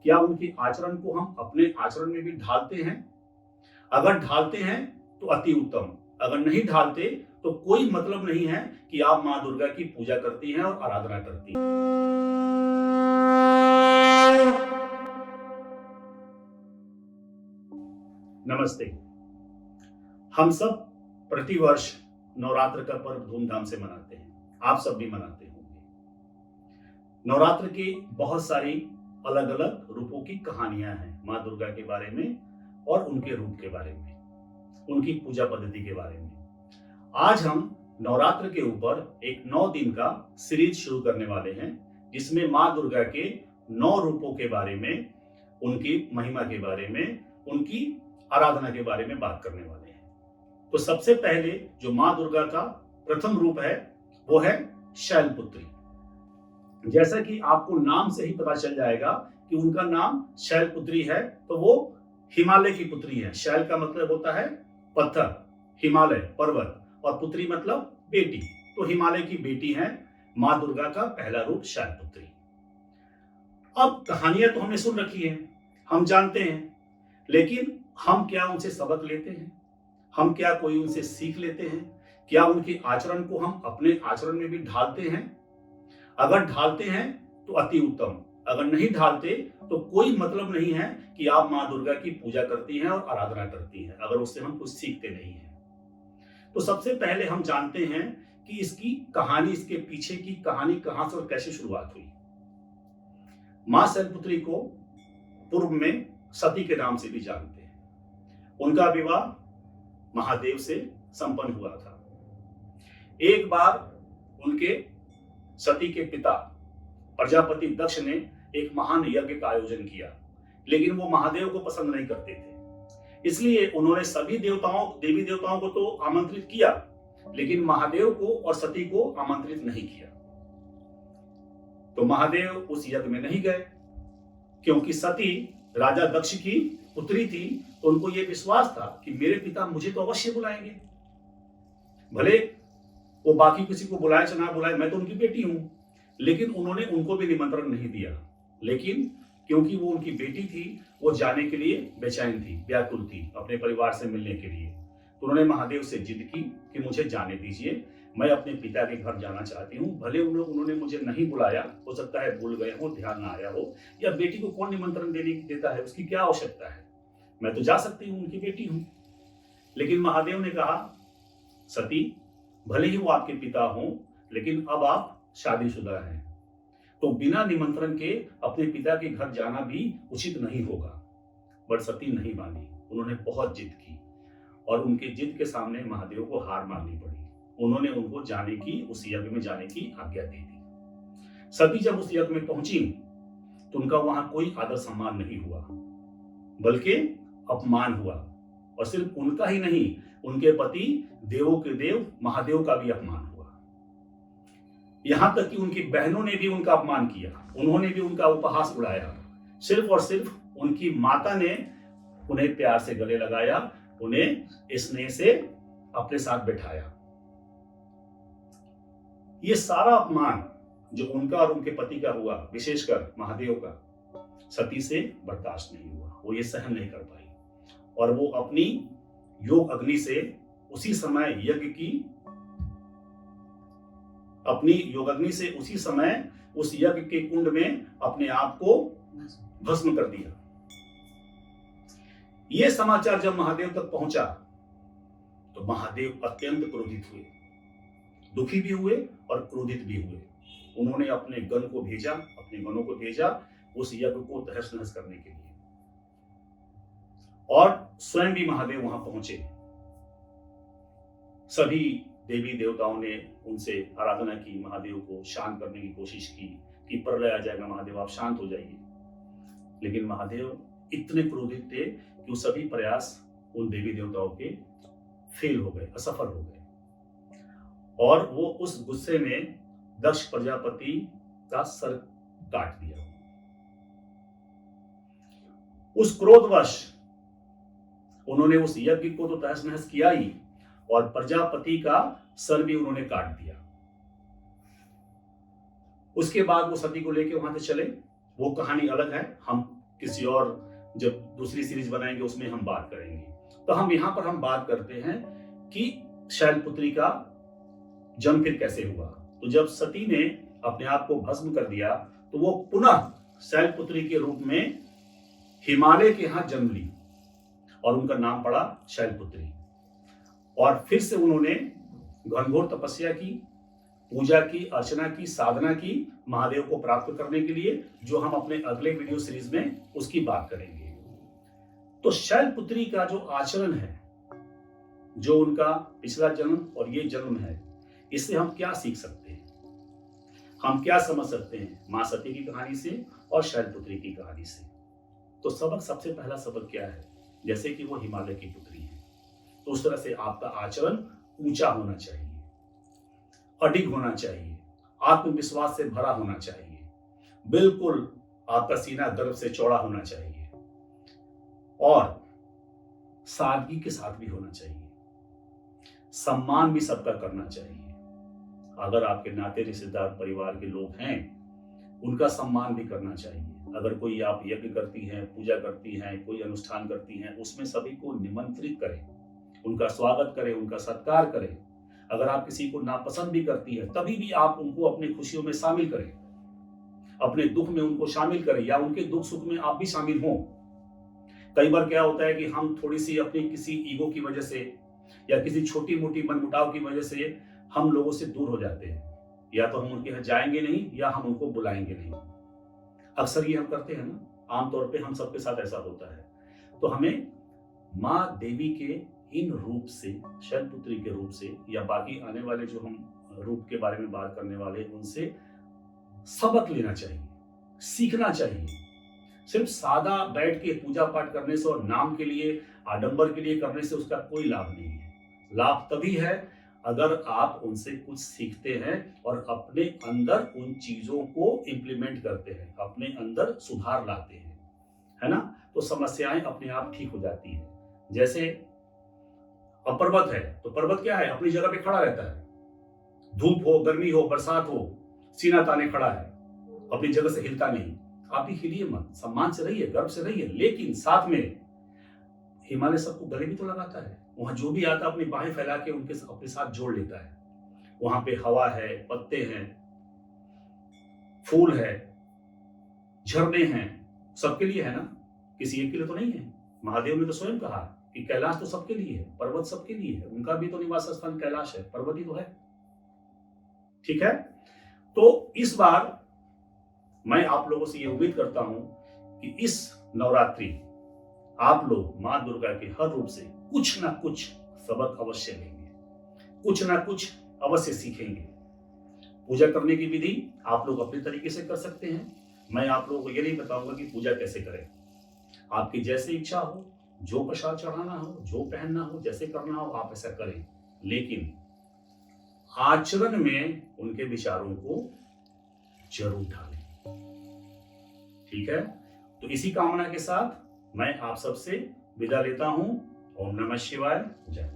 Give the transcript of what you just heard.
क्या उनके आचरण को हम अपने आचरण में भी ढालते हैं? अगर ढालते हैं तो अति उत्तम, अगर नहीं ढालते तो कोई मतलब नहीं है कि आप मां दुर्गा की पूजा करती हैं और आराधना करती हैं। नमस्ते। हम सब प्रतिवर्ष नवरात्र का पर्व धूमधाम से मनाते हैं। आप सब भी मनाते होंगे। नवरात्र के बहुत सारी अलग अलग रूपों की कहानियां हैं मां दुर्गा के बारे में और उनके रूप के बारे में, उनकी पूजा पद्धति के बारे में। आज हम नवरात्र के ऊपर एक 9 दिन का सीरीज शुरू करने वाले हैं, जिसमें मां दुर्गा के 9 रूपों के बारे में, उनकी महिमा के बारे में, उनकी आराधना के बारे में बात करने वाले हैं। तो सबसे पहले जो मां दुर्गा का प्रथम रूप है वो है शैलपुत्री। जैसा कि आपको नाम से ही पता चल जाएगा कि उनका नाम शैलपुत्री है, तो वो हिमालय की पुत्री है। शैल का मतलब होता है पत्थर, हिमालय पर्वत, और पुत्री मतलब बेटी, तो हिमालय की बेटी है मां दुर्गा का पहला रूप शैलपुत्री। अब कहानियां तो हमने सुन रखी है, हम जानते हैं, लेकिन हम क्या उनसे सबक लेते हैं? हम क्या कोई उनसे सीख लेते हैं? क्या उनके आचरण को हम अपने आचरण में भी ढालते हैं? अगर ढालते हैं तो अति उत्तम, अगर नहीं ढालते तो कोई मतलब नहीं है कि आप मां दुर्गा की पूजा करती हैं और आराधना करती हैं, अगर उससे हम कुछ सीखते नहीं हैं। तो सबसे पहले हम जानते हैं कि इसकी कहानी, इसके पीछे की कहानी कहां से और कैसे शुरुआत हुई। मां शैलपुत्री को पूर्व में सती के नाम से भी जानते हैं। उनका विवाह महादेव से संपन्न हुआ था। एक बार उनके सती के पिता प्रजापति दक्ष ने एक महान यज्ञ का आयोजन किया, लेकिन वो महादेव को पसंद नहीं करते थे। इसलिए उन्होंने सभी देवी देवताओं को तो आमंत्रित किया, लेकिन महादेव को और सती को आमंत्रित नहीं किया। तो महादेव उस यज्ञ में नहीं गए, क्योंकि सती राजा दक्ष की पुत्री थी, तो उनको यह विश्वास था कि मेरे पिता मुझे तो अवश्य बुलाएंगे, भले वो बाकी किसी को बुलाए चाहे ना बुलाए, मैं तो उनकी बेटी हूं। लेकिन उन्होंने उनको भी निमंत्रण नहीं दिया, लेकिन क्योंकि वो उनकी बेटी थी, वो जाने के लिए बेचैन थी, व्याकुल थी अपने परिवार से मिलने के लिए। तो उन्होंने महादेव से जिद की कि मुझे जाने दीजिए, मैं अपने पिता के घर जाना चाहती हूँ। भले उन्होंने मुझे नहीं बुलाया, हो सकता है भूल गए हो, ध्यान ना आया हो, या बेटी को कौन निमंत्रण देता है, उसकी क्या आवश्यकता है, मैं तो जा सकती हूँ, उनकी बेटी हूँ। लेकिन महादेव ने कहा, सती भले ही वो आपके पिता हों, लेकिन अब आप शादीशुदा हैं, तो बिना निमंत्रण के अपने पिता के घर जाना भी उचित नहीं होगा। बट सती नहीं मानी, उन्होंने बहुत जिद की, और उनके जिद के सामने महादेव को हार माननी पड़ी। उन्होंने उनको जाने की, उस यज्ञ में जाने की आज्ञा दे दी। सती जब उस यज्ञ में पहुंची तो उनका वहां कोई आदर सम्मान नहीं हुआ, बल्कि अपमान हुआ। और सिर्फ उनका ही नहीं, उनके पति देवों के देव महादेव का भी अपमान हुआ। यहां तक कि उनकी बहनों ने भी उनका अपमान किया, उन्होंने भी उनका उपहास उड़ाया। सिर्फ और सिर्फ उनकी माता ने उन्हें प्यार से गले लगाया, उन्हें स्नेह से अपने साथ बैठाया। ये सारा अपमान जो उनका और उनके पति का हुआ, विशेषकर महादेव का, सती से बर्दाश्त नहीं हुआ, वो ये सहन नहीं कर पाई, और वो अपनी योग अग्नि से उसी समय उस यज्ञ के कुंड में अपने आप को भस्म कर दिया। यह समाचार जब महादेव तक पहुंचा तो महादेव अत्यंत क्रोधित हुए, दुखी भी हुए और क्रोधित भी हुए। उन्होंने अपने गणों को भेजा उस यज्ञ को तहस नहस करने के लिए, और स्वयं भी महादेव वहां पहुंचे। सभी देवी देवताओं ने उनसे आराधना की, महादेव को शांत करने की कोशिश की कि प्रलय आ जाएगा, महादेव आप शांत हो जाइए। लेकिन महादेव इतने क्रोधित थे कि वो सभी प्रयास उन देवी देवताओं के फेल हो गए, असफल हो गए, और वो उस गुस्से में दक्ष प्रजापति का सर काट दिया। उस क्रोधवश उन्होंने उस यज्ञ को तो तहस नहस किया ही, और प्रजापति का सर भी उन्होंने काट दिया। उसके बाद वो सती को लेकर वहां से चले, वो कहानी अलग है, हम किसी और जब दूसरी सीरीज बनाएंगे उसमें हम बात करेंगे। तो हम यहाँ पर हम बात करते हैं कि शैलपुत्री का जन्म फिर कैसे हुआ। तो जब सती ने अपने आप को भस्म कर दिया तो वो पुनः शैलपुत्री के रूप में हिमालय के यहाँ जन्म ली और उनका नाम पड़ा शैलपुत्री। और फिर से उन्होंने घनघोर तपस्या की, पूजा की, अर्चना की, साधना की महादेव को प्राप्त करने के लिए, जो हम अपने अगले वीडियो सीरीज में उसकी बात करेंगे। तो शैलपुत्री का जो आचरण है, जो उनका पिछला जन्म और ये जन्म है, इससे हम क्या सीख सकते हैं, हम क्या समझ सकते हैं मां सती की कहानी से और शैलपुत्री की कहानी से। तो सबक, सबसे पहला सबक क्या है, जैसे कि वो हिमालय की पुत्री है तो उस तरह से आपका आचरण ऊंचा होना चाहिए, अडिग होना चाहिए, आत्मविश्वास से भरा होना चाहिए, बिल्कुल आपका सीना गर्व से चौड़ा होना चाहिए और सादगी के साथ भी होना चाहिए। सम्मान भी सबका करना चाहिए। अगर आपके नाते रिश्तेदार परिवार के लोग हैं उनका सम्मान भी करना चाहिए। अगर कोई आप यज्ञ करती हैं, पूजा करती हैं, कोई अनुष्ठान करती हैं, उसमें सभी को निमंत्रित करें, उनका स्वागत करें, उनका सत्कार करें। अगर आप किसी को नापसंद भी करती है तभी भी आप उनको अपनी खुशियों में शामिल करें, अपने दुख में उनको शामिल करें या उनके दुख सुख में आप भी शामिल हों। कई बार क्या होता है कि हम थोड़ी सी अपनी किसी ईगो की वजह से या किसी छोटी मोटी मनमुटाव की वजह से हम लोगों से दूर हो जाते हैं, या तो हम उनके यहाँ जाएंगे नहीं या हम उनको बुलाएंगे नहीं। अक्सर ये हम करते हैं ना, आमतौर पे हम सबके साथ ऐसा होता है। तो हमें माँ देवी के इन रूप से, शैलपुत्री के रूप से या बाकी आने वाले जो हम रूप के बारे में बात करने वाले उनसे सबक लेना चाहिए, सीखना चाहिए। सिर्फ सादा बैठ के पूजा पाठ करने से और नाम के लिए, आडंबर के लिए करने से उसका कोई लाभ नहीं है। लाभ तभी है अगर आप उनसे कुछ सीखते हैं और अपने अंदर उन चीजों को इंप्लीमेंट करते हैं, अपने अंदर सुधार लाते हैं, है ना। तो समस्याएं अपने आप ठीक हो जाती हैं। जैसे अब पर्वत है तो पर्वत क्या है, अपनी जगह पे खड़ा रहता है, धूप हो, गर्मी हो, बरसात हो, सीना ताने खड़ा है, अपनी जगह से हिलता नहीं। आप भी हिलिए मत, सम्मान से रहिए, गर्व से रहिए, लेकिन साथ में हिमालय सबको गले भी तो लगाता है। वहां जो भी आता है अपनी बाहें फैला के उनके अपने साथ जोड़ लेता है। वहां पे हवा है, पत्ते हैं, फूल है, झरने हैं, सबके लिए है ना, किसी एक के लिए तो नहीं है। महादेव ने तो स्वयं कहा कि कैलाश तो सबके लिए है, पर्वत सबके लिए है, उनका भी तो निवास स्थान कैलाश है, पर्वत ही तो है। ठीक है, तो इस बार मैं आप लोगों से ये उम्मीद करता हूं कि इस नवरात्रि आप लोग मां दुर्गा के हर रूप से कुछ ना कुछ सबक अवश्य लेंगे, कुछ ना कुछ अवश्य सीखेंगे। पूजा करने की विधि आप लोग अपने तरीके से कर सकते हैं। मैं आप लोगों को ये नहीं बताऊंगा कि पूजा कैसे करें। आपकी जैसे इच्छा हो, जो प्रसाद चढ़ाना हो, जो पहनना हो, जैसे करना हो, आप ऐसा करें, लेकिन आचरण में उनके विचारों को जरूर ढालें। ठीक है, तो इसी कामना के साथ मैं आप सबसे विदा लेता हूं। ओम नमः शिवाय, जय।